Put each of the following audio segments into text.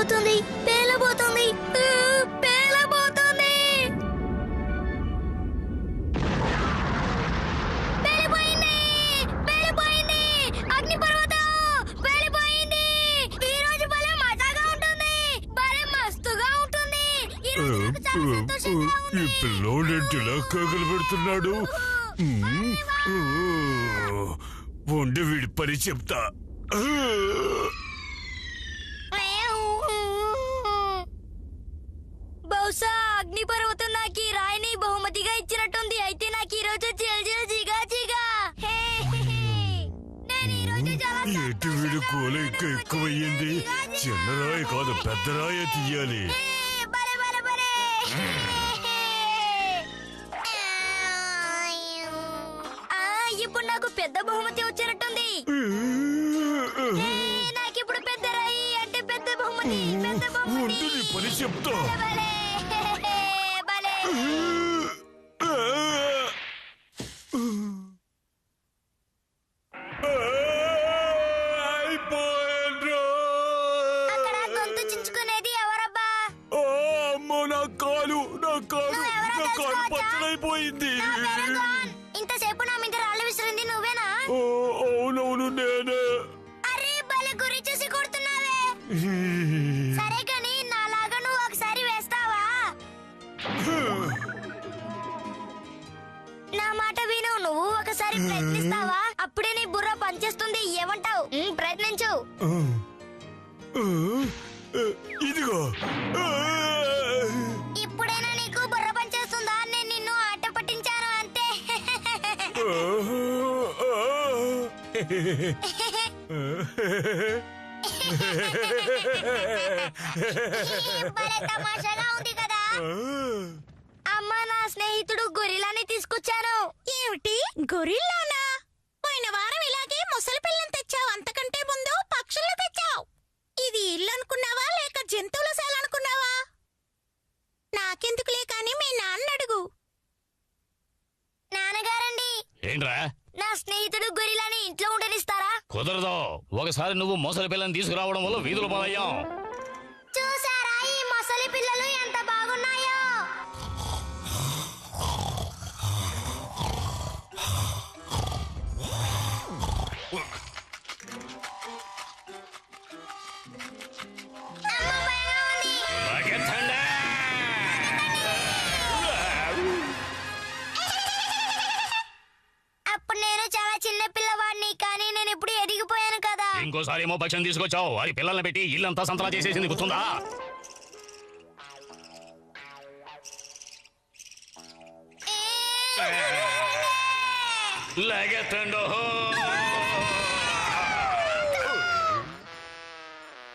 పేలబోతుంది పేలబోతుంది పేలబోతుంది. పేలిపోయింది పేలిపోయింది. అగ్నిపర్వతం పేలిపోయింది. ఈ రోజు భలే మజాగా ఉంటుంది, భలే మస్తుగా ఉంటుంది. ఈ రోజు నాకు చాలా సంతోషంగా ఉంది. ఈ పిల్లోడేంటిలా కగలు పెడుతున్నాడు? ఉండి వీడి పని చెప్తా. బహుశా అగ్నిపర్వతం నాకు ఈ రాయిని బహుమతిగా ఇచ్చినట్టుంది. అయితే నాకు ఈ రోజు జిగా నేను ఈ రోజు చాలా ఎటు వీడి కోల ఇంకా ఎక్కువయ్యింది. చిన్న రాయి కాదు, పెద్ద రాయి తీయాలి. బలే బలే బలే. ఇప్పుడు నాకు పెద్ద బహుమతి వచ్చినట్టుంది. నాకు ఇప్పుడు పెద్ద రాయి అంటే పెద్ద బహుమతి, పెద్ద బహుమతి. పని చెప్తా. బలే బలే. అక్కడ గొంతు చించుకునేది ఎవరబ్బా? అమ్మో, నా కాలు పచ్చడైపోయింది. ఇంతసేపు నా మీద రాళ్ళు విసిరింది నువ్వేనా? అవునవును, నేనే. అరే బలే గురి చూసి కొడుతున్నావే. సరే కానీ నాలాగా నువ్వు ఒకసారి వేస్తావా? నా మాట విను, నువ్వు ఒకసారి ప్రయత్నిస్తావా? అప్పుడే నీ బుర్ర పనిచేస్తుంది. ఏమంటావు? ప్రయత్నించు. ఇదిగో. ఇప్పుడైనా నీకు బుర్ర పనిచేస్తుందా? నేను నిన్ను ఆట పట్టించాను అంతే. భలే తమాషాగా ఉంది కదా. అమ్మా, నా స్నేహితుడు గొరిల్లాని తీసుకొచ్చాను. ఏమిటి గొరిల్లానా? పోయిన వారం ఇలాగే ముసలి పిల్లని తెచ్చావు, అంతకంటే ముందు పక్షులు తెచ్చావు. ఇది ఇల్లు అనుకున్నావా లేక జంతువుల శాల అనుకున్నావా? నాకెందుకులే కాని మీ నాన్న అడుగు. నాన్నగారండి. ఏంట్రా? నా స్నేహితుడు గొరిల్లాని ఇంట్లో ఉండనిస్తారా? కుదరదు. ఒకసారి నువ్వు మొసలి పిల్లని తీసుకురావడం వల్ల వీధులు పాలయ్యాం. చూసారా ఈ మొసలి పిల్లలు ఎంత బాగున్నాయో? లాగెత్తండి. అప్పుడు నేను చాలా చిన్న పిల్లవాడిని, కానీ నేను ఇప్పుడు ఎదిగిపోయాను కదా. ఇంకోసారి ఏమో పక్షం తీసుకొచ్చావు, అది పిల్లల్ని పెట్టి ఇల్లంతా సంతలా చేసేసింది, గుర్తుందా? లాగెత్తండో.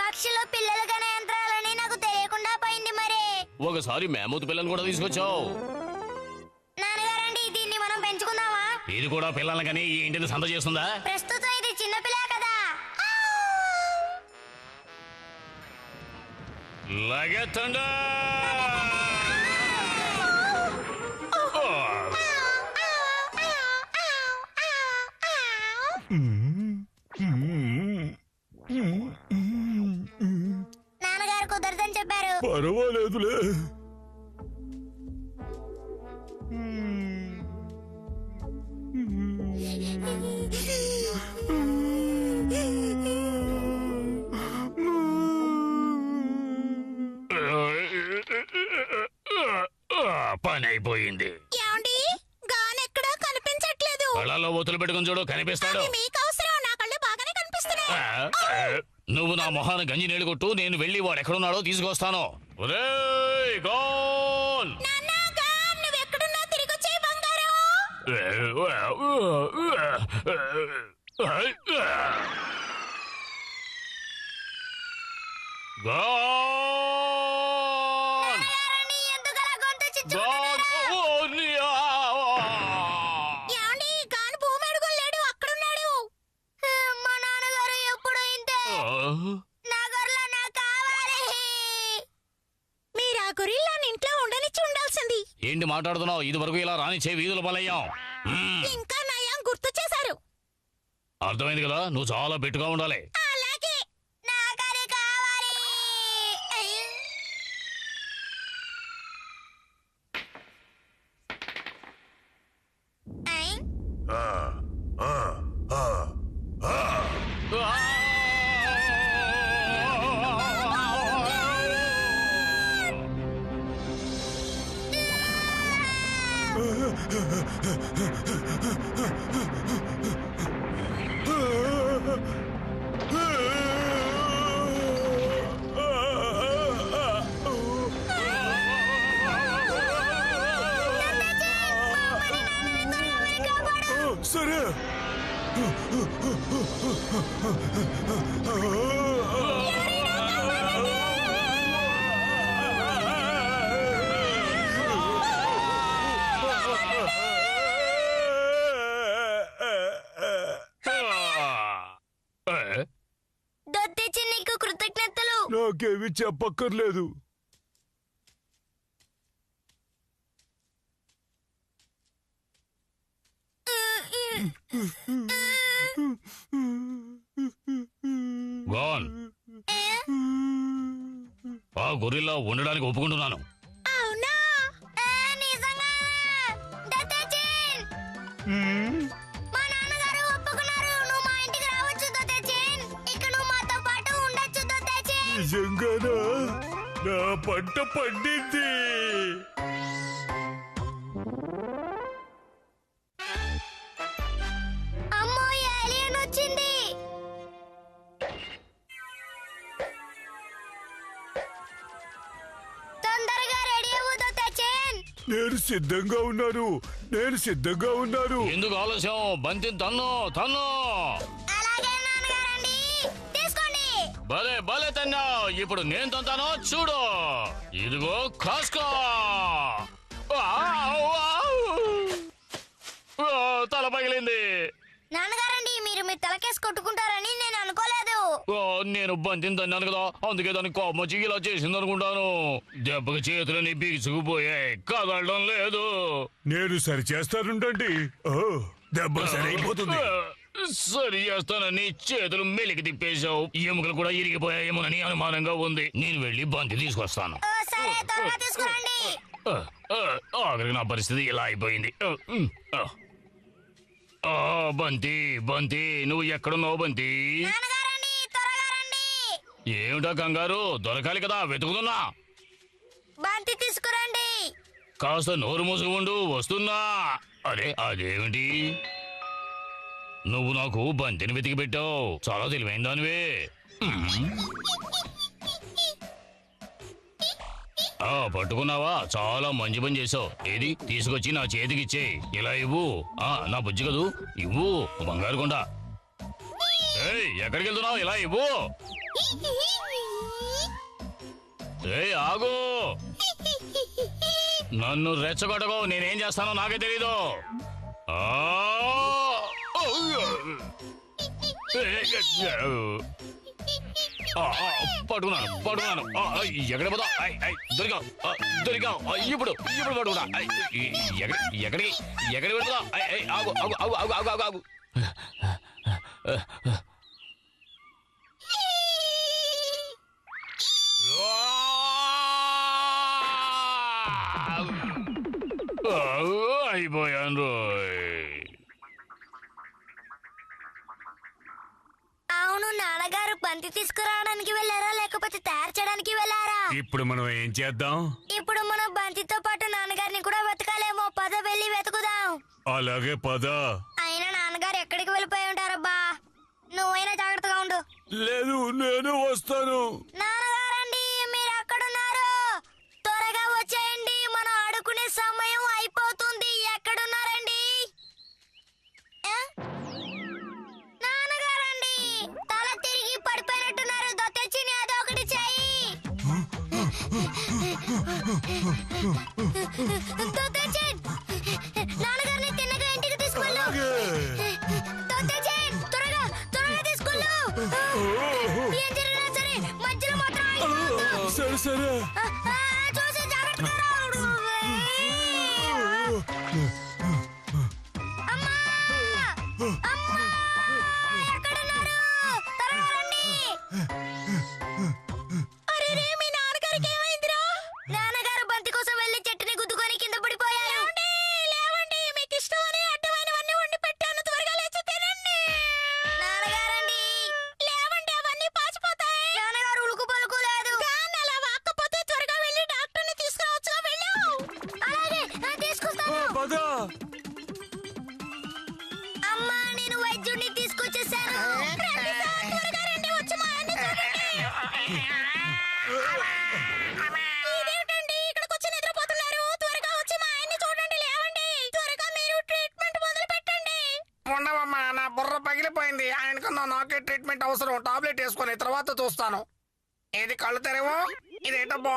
పక్షులు పిల్లలు కనే యంత్రాలని నాకు తెలియకుండా పోయింది. మరి ఒకసారి మేమూతు పిల్లని కూడా తీసుకొచ్చావు. నాన్నగారండి, దీన్ని మనం పెంచుకుందామా? ఇది కూడా పిల్లల్ని కానీ ఈ ఇంటిని సంత చేస్తుందా? ప్రస్తుతం ఇది చిన్న పిల్ల కదా. లాగెత్తండి. నాన్నగారు కుదరదని చెప్పారు. పర్వాలేదులే. పని అయిపోయింది. ఏమండి, గానెక్కడా కనిపించట్లేదు. కళ్ళల్లో ఒత్తులు పెట్టుకుని చూడు, కనిపిస్తాడు. మీకు అవసరం, నా కళ్ళు బాగానే కనిపిస్తున్నాయి. నువ్వు నా మొహాన్ని గంజి నీళ్ళు కొట్టు, నేను వెళ్ళి వాడు ఎక్కడున్నాడో తీసుకొస్తాను. ఒరేయ్ గోల్! నాన్న, గాన్, నువ్వెక్కడున్నా తిరిగి వచ్చేయ్ బంగారం. గోల్! నాన్నగారండి, ఎందుకలా గొంతు చించుకుంటున్నారు? ఏమండి, గాన్ భూమి అడుగులు లేడు, అక్కడున్నాడు. మా నాన్నగారు ఎప్పుడు ఇంతే. నా గొర్రెలు నాకు కావాలి. మీరు ఆ గొరిల్లాని ఇంట్లో ఉండనిచ్చి ఉండాల్సింది. ఏంటి మాట్లాడుతున్నావు? ఇది వరకు ఇలా రానిచ్చే వీధుల పాలయ్యాం. ఇంకా నయం గుర్తు చేశారు. అర్థమైంది కదా, నువ్వు చాలా బెట్టుగా ఉండాలి. అలాగే, నాకది కావాలి. దొత్తిచ్చి నీకు కృతజ్ఞతలు. నాకేమి చెప్పక్కర్లేదు. గాన్ ఆ గొరిల్లా ఉండడానికి ఒప్పుకుంటున్నాను. అవునా? నిజంగా? దొత్తిచ్చి, మా నాన్నగారు ఒప్పుకున్నారు. నువ్వు మా ఇంటికి రావచ్చు దొత్తిచ్చి. ఇక నువ్వు మాతో పాటు ఉండొచ్చు దొత్తిచ్చి. నిజంగానా? నా పంట పండింది. అమ్మో, ఏలియన్ వచ్చింది. తొందరగా రెడీ అవ్వు దొత్తిచ్చి. నేను సిద్ధంగా ఉన్నాను. ఎందుకు ఆలస్యం? బంతి తన్ను తన్ను. అలాగే నాన్నగారండి, తీసుకోండి. భలే భలే తన్నా. ఇప్పుడు నేను తంతానో చూడు. ఇదిగో కాస్కో. తల పగిలింది. నాన్నగారండి, మీరు మీ తలకేసి కొట్టుకుంటారని నేను అనుకోలేదు. నేను బంతిని తన్నాను కదా, అందుకే దానికి కోపం వచ్చి ఇలా చేసింది అనుకుంటాను. దెబ్బకి చేతులని బిగుసుకుపోయాయి, కదలడం లేదు. నేను సరి చేస్తానుండండి. దెబ్బ సరైపోతుంది. సరి చేస్తానని చేతులు మెలికి తిప్పేశావు. ఎముకలు కూడా ఇరిగిపోయాయేమోనని అనుమానంగా ఉంది. నేను వెళ్ళి బంతి తీసుకొస్తాను. సరే, త్వరగా తీసుకురండి. ఆఖరికి నా పరిస్థితి ఇలా అయిపోయింది. బంతి బంతి, నువ్వు ఎక్కడున్నావు బంతి? నాన్నగారండి, త్వరగా రండి. ఏమిటా కంగారు? దొరకాలి కదా, వెతుకుతున్నా. బంతి తీసుకురండి. కాస్త నోరు మూసి ఉండు, వస్తున్నా. అదేమిటి? నువ్వు నాకు బంతిని వెతికి పెట్టావు. చాలా తెలివైన దానివే. పట్టుకున్నావా? చాలా మంచి పని చేసావు. ఏది తీసుకొచ్చి నా చేతికి ఇచ్చేయి. ఇలా ఇవ్వు. నా బుజ్జి కదూ, ఇవ్వు. బంగారు కొండ. ఎక్కడికి వెళ్తున్నావు? ఇలా ఇవ్వు. ఆగు. నన్ను రెచ్చగొట్టకు. నేనేం చేస్తానో నాకే తెలీదు. పడుకున్నాను. ఎక్కడ పోతా? దొరికావు. ఇప్పుడు పడుకున్నా. ఎక్కడికి పెడతా? ఆగు. అయిపోయాను రోయ్. అవును, నాన్నగారు బంతి తీసుకురావడానికి వెళ్ళారా లేకపోతే తయారు చేయడానికి వెళ్ళారా? ఇప్పుడు మనం ఏం చేద్దాం? ఇప్పుడు మనం బంతితో పాటు నాన్నగారిని కూడా వెతకాలేమో. పద, వెళ్ళి వెతుకుదాం. అలాగే పద. అయినా నాన్నగారు ఎక్కడికి వెళ్ళిపోయి ఉంటారబ్బా. నువ్వైనా జాగ్రత్తగా ఉండు. లేదు, నేను వస్తాను. నాన్నగారండి, మీరు ఎక్కడున్నారు? త్వరగా వచ్చేయండి, మనం ఆడుకునే సమయం అయిపోతుంది. ఎక్కడున్నారండి? నాన్నగారండి, తల తిరిగి పడిపోయినట్టున్నారు. దొత్తిచ్చిని అదో ఒకటి చెయ్యి. దొత్తిచ్చి, నాన్నగారిని తిన్నగా ఇంటికి తీసుకెళ్ళు. దొత్తిచ్చి, త్వరగా తీసుకెళ్ళు. ఏం జరిగినా సరే మధ్యలో మాత్రం ఆగిపోవద్దు. సరే. చూసి జాగ్రత్తగా రావుడు. అమ్మా, ఎక్కడున్నారు? త్వరగా రండి. అరే, మీ నాన్నగారికి ఏమైందిరా? నాన్నగారు బంతి కోసం వెళ్ళి చెట్టుని గుద్దుకొని కింద పడిపోయారు. లేవండి, మీకు ఇష్టమని అడ్డమైనవన్నీ వండి పెట్టాను. త్వరగా లేచి తినండి. నాన్నగారండి, లేవండి, అవన్నీ పాచిపోతాయి. నాన్నగారు ఉలుకు పలుకు లేదు. అలా వాక్కపోతే త్వరగా ఆయనకన్నా నాకే ట్రీట్మెంట్ అవసరం. టాబ్లెట్ వేసుకొని తర్వాత చూస్తాను. ఏది కళ్ళు తెరవు? ఇదేంటబ్బా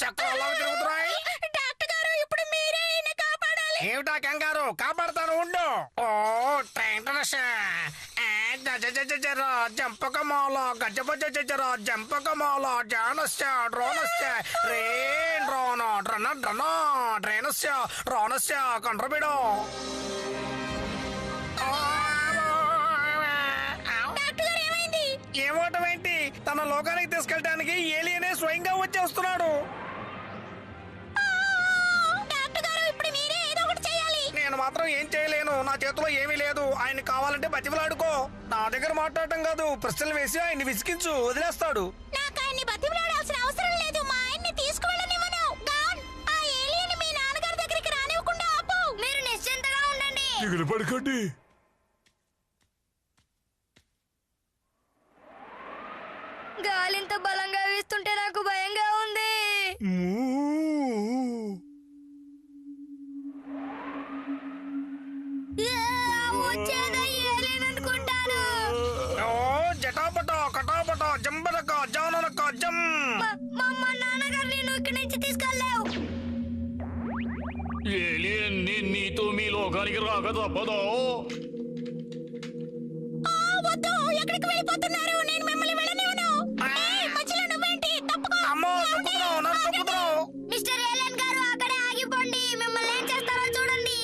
చక్రం అలా తిరుగుతున్నాయి? డాక్టర్ గారు ఇప్పుడు మీరే ఈయన్ని కాపాడాలి. ఏమిటా కంగారు? కాపాడతాను ఉండు. ఓ జంపకమాల గజబజరా జంపకమాల జానస్య డ్రోనస్య రేన్ డ్రోన డ్రన డ్రన డ్రేనస్య డ్రోనస్య కండ్రబిడో. డాక్టర్ గారు ఏమైంది? ఏమోటం ఏంటి? తన లోకానికి తీసుకెళ్ళడానికి ఏలియనే స్వయంగా వచ్చేస్తున్నాడు. డాక్టర్ గారు ఇప్పుడు మీరే ఏదో ఒకటి చేయాలి. నేను మాత్రం ఏం చేయలేను. నా చేతిలో ఏమీ లేదు. ఆయన కావాలంటే బతిమలాడుకో. నా దగ్గర మాట్లాడటం కాదు, ప్రశ్నలు వేసి ఆయన్ని విసిగించు, వదిలేస్తాడు. నాకు ఆయన్ని బతిమలాడాల్సిన అవసరం లేదు. మా ఆయన్ని తీసుకువెళ్ళనివ్వను. గాన్, ఆ ఏలియన్ మీ నాన్నగారి దగ్గరికి రానివ్వకుండా ఆపు. మీరు నిశ్చింతగా ఉండండి. దిగులు పడకండి. గాలింత బలంగా వీస్తుంటే నాకు భయంగా ఉంది. వచ్చేదా ఏలియన్ అనుకుంటాను. ఓ జటాపట కటాపట జంబలక జాననక జం. మా నాన్నగారిని నువ్వు ఇక్కడి నుంచి తీసుకెళ్ళలేవు. ఏలియన్ నీతో మీ లోకానికి రాక తప్పదో. వద్దు, ఎక్కడికి వెళ్ళిపోతున్నారు? నేను మిమ్మల్ని వెళ్ళనివ్వను. ఏయ్, మధ్యలో నువ్వేంటి? తప్పుకో. అమ్మో తొక్కుతున్నావు, నన్ను తొక్కుతున్నావు. మిస్టర్ ఏలియన్ గారు అక్కడే ఆగిపోండి. మిమ్మల్ని ఏం చేస్తారో చూడండి.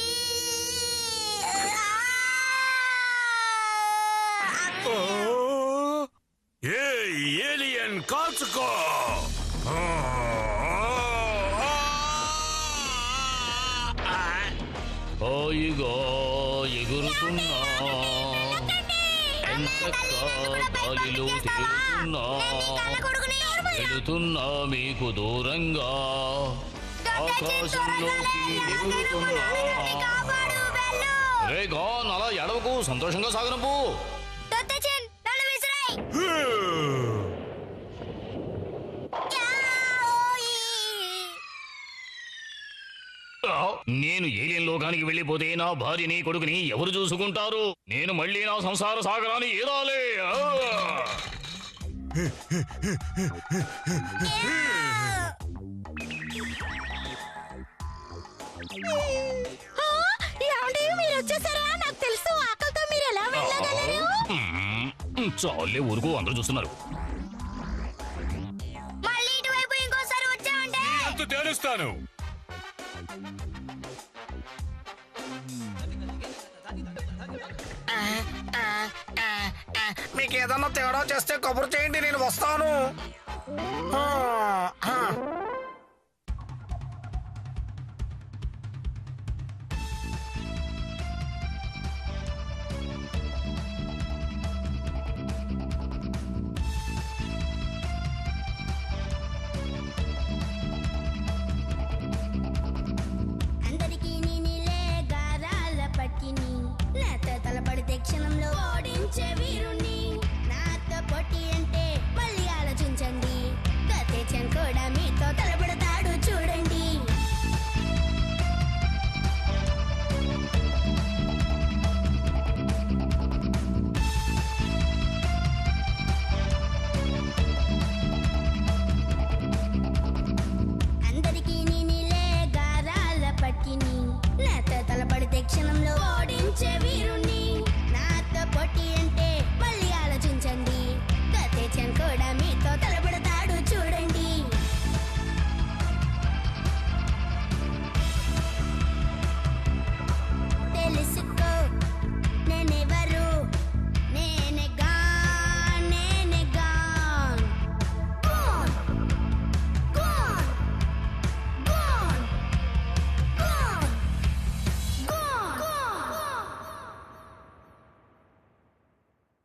ఏ ఏలియన్ కాచుకో. హాయిగా ఎగురుతున్నా, ఎంచక్కా గాలిలో తేలుతున్నా, వెళుతున్నా మీకు దూరంగా, ఆకాశంలోకి ఎగురుతున్నా. రే గాన్, అలా ఎడవకు, సంతోషంగా సాగనప్పు. నేను ఏలియన్ లోకానికి వెళ్ళిపోతే నా భార్యని కొడుకుని ఎవరు చూసుకుంటారు? నేను మళ్ళీ నా సంసార సాగరాన్ని ఏదాలే. మీరు వచ్చేసారా? నాకు తెలుసు. ఆకలితో మీరు ఎలా వెళ్ళగలరు? చాలే ఊరుకు, అందరూ చూస్తున్నారు. మళ్ళీ ఇటువైపు ఇంకోసారి వచ్చామంటే అంత తేలుస్తాను. మీకు ఏదన్నా తేడా చేస్తే కబురు చేయండి, నేను వస్తాను.